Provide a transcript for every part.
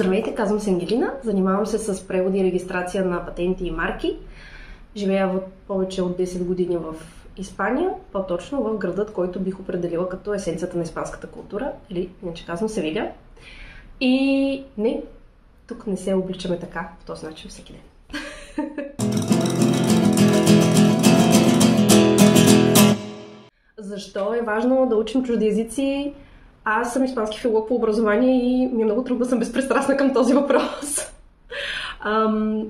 Здравейте, казвам се Ангелина, занимавам се с преводи и регистрация на патенти и марки. Живея повече от 10 години в Испания, по-точно в градът, който бих определила като есенцията на испанската култура, или иначе казвам Севиля. И не, тук не се обличаме така, в този начин всеки ден. Защо е важно да учим чужди езици? Аз съм испански филолог по образование и ми е много трудно да съм безпристрастна към този въпрос.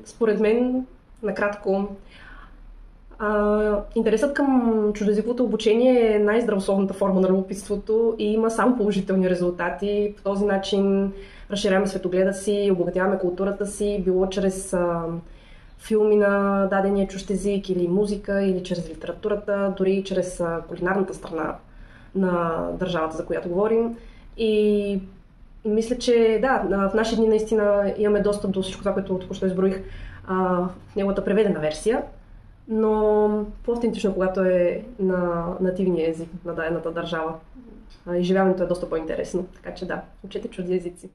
Според мен, накратко, интересът към чуждоезиковото обучение е най-здравословната форма на любопитството и има само положителни резултати. По този начин разширяваме светогледа си, обогатяваме културата си, било чрез филми на дадения чужд език или музика, или чрез литературата, дори чрез кулинарната страна на държавата, за която говорим. И мисля, че да, в наши дни наистина имаме достъп до всичко това, което току-що изброих в неговата преведена версия, но по-автентично, когато е на нативния език на дадената държава. Изживяването е доста по-интересно, така че да, учете чужди езици.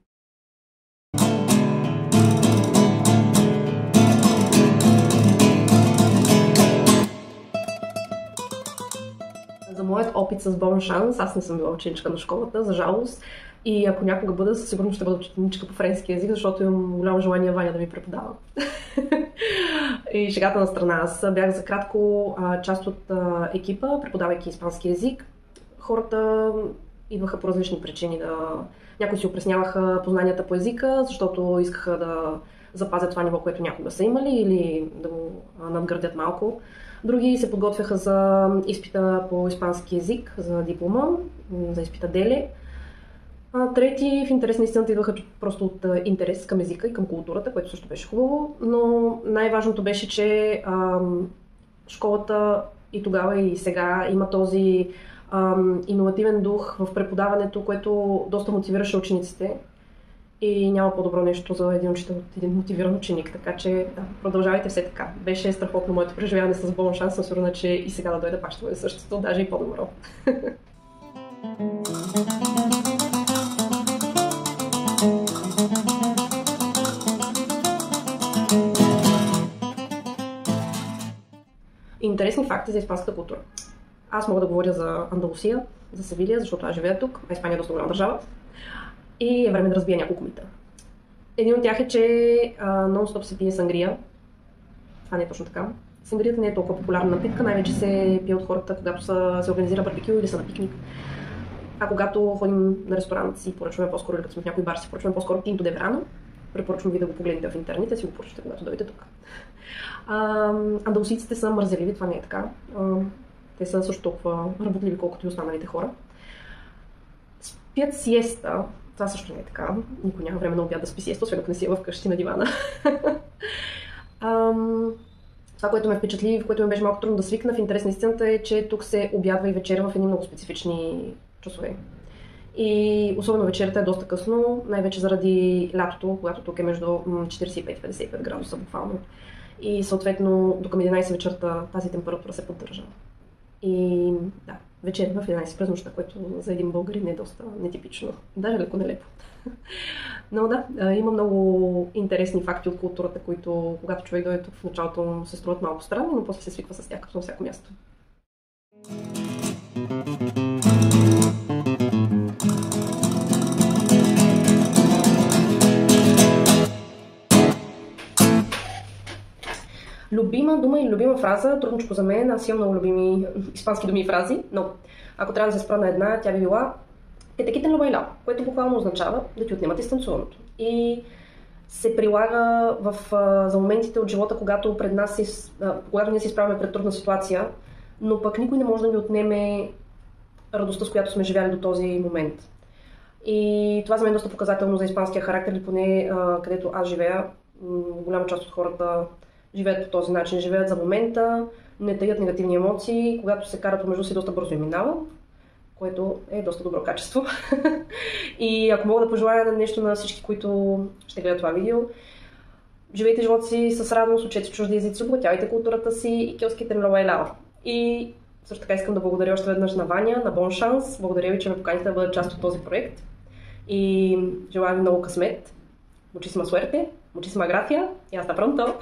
За моят опит с Bon Chance, аз не съм била ученичка на школата, за жалост. И ако някога бъда, със сигурност ще бъда ученичка по френски език, защото имам голямо желание Ваня да ми преподава. И шегата на страна. Аз бях за кратко част от екипа, преподавайки испански език. Хората идваха по различни причини. Някои си опресняваха познанията по езика, защото искаха да запазят това ниво, което някога са имали, или да го надградят малко. Други се подготвяха за изпита по испански език, за диплома, за изпита деле. Трети в интерес на истината идваха просто от интерес към езика и към културата, което също беше хубаво, но най-важното беше, че школата и тогава и сега има този иновативен дух в преподаването, което доста мотивираше учениците и няма по-добро нещо за един учител от един мотивиран ученик, така че да, продължавайте все така. Беше страхотно моето преживяване с Bon Chance, съм сигурна, че и сега да дойде пак ще бъде същото, даже и по-добро. Интересни факти за испанската култура. Аз мога да говоря за Андалусия, за Севилия, защото аз живея тук, а Испания е доста голяма държава. И е време да разбия няколко мита. Един от тях е, че нон-стоп се пие сангрия. Това не е точно така. Сангрията не е толкова популярна напитка, най-вече се пие от хората, когато се организира барбекю или са на пикник. А когато ходим на ресторант си поръчваме по-скоро, или като сме в някой бар си поръчваме по-скоро Tinto de Verano. Препоръчвам ви да го погледнете в интернет и си го поръчате, когато дойдете тук. Андалусийците са мързеливи, това не е така. Те са също толкова работливи, колкото и останалите хора. Спят сиеста. Това също не е така. Никой няма време на обяд да спи сиеста, освен ако не си е вкъщи на дивана. Това, което ме впечатли, в което ме беше малко трудно да свикна в интерес на истината е, че тук се обядва и вечеря в едни много специфични часове. И особено вечерята е доста късно, най-вече заради лятото, когато тук е между 45 и 55 градуса буквално. И съответно до към 11 вечерта тази температура се поддържа. И да, вечер в 11 през нощта, което за един българин е доста нетипично, даже леко нелепо. Но да, има много интересни факти от културата, които когато човек дойде тук в началото се струват малко странни, но после се свиква с тях, като на всяко място. Любима дума и любима фраза, трудничко за мен, аз имам много любими испански думи и фрази, но ако трябва да се спра на една, тя би била "Te te quiten lo bailado", което буквално означава да ти отнемат изтанцуваното. И се прилага за моментите от живота, когато когато ние се изправяме пред трудна ситуация, но пък никой не може да ни отнеме радостта, с която сме живяли до този момент. И това за мен е доста показателно за испанския характер, или поне където аз живея, голяма част от хората живеят по този начин, живеят за момента, не таят негативни емоции, когато се карат помежду си доста бързо и минава, което е доста добро качество. И ако мога да пожелая нещо на всички, които ще гледат това видео, живейте живота си с радост, учете чужди езици, обогатявайте културата си и киоските млова и лава. И също така искам да благодаря още веднъж на Ваня, на Bon Chance. Благодаря ви, че ме поканите да бъда част от този проект. И желая ви много късмет, Muchísima suerte, muchísimas gracias y hasta pronto.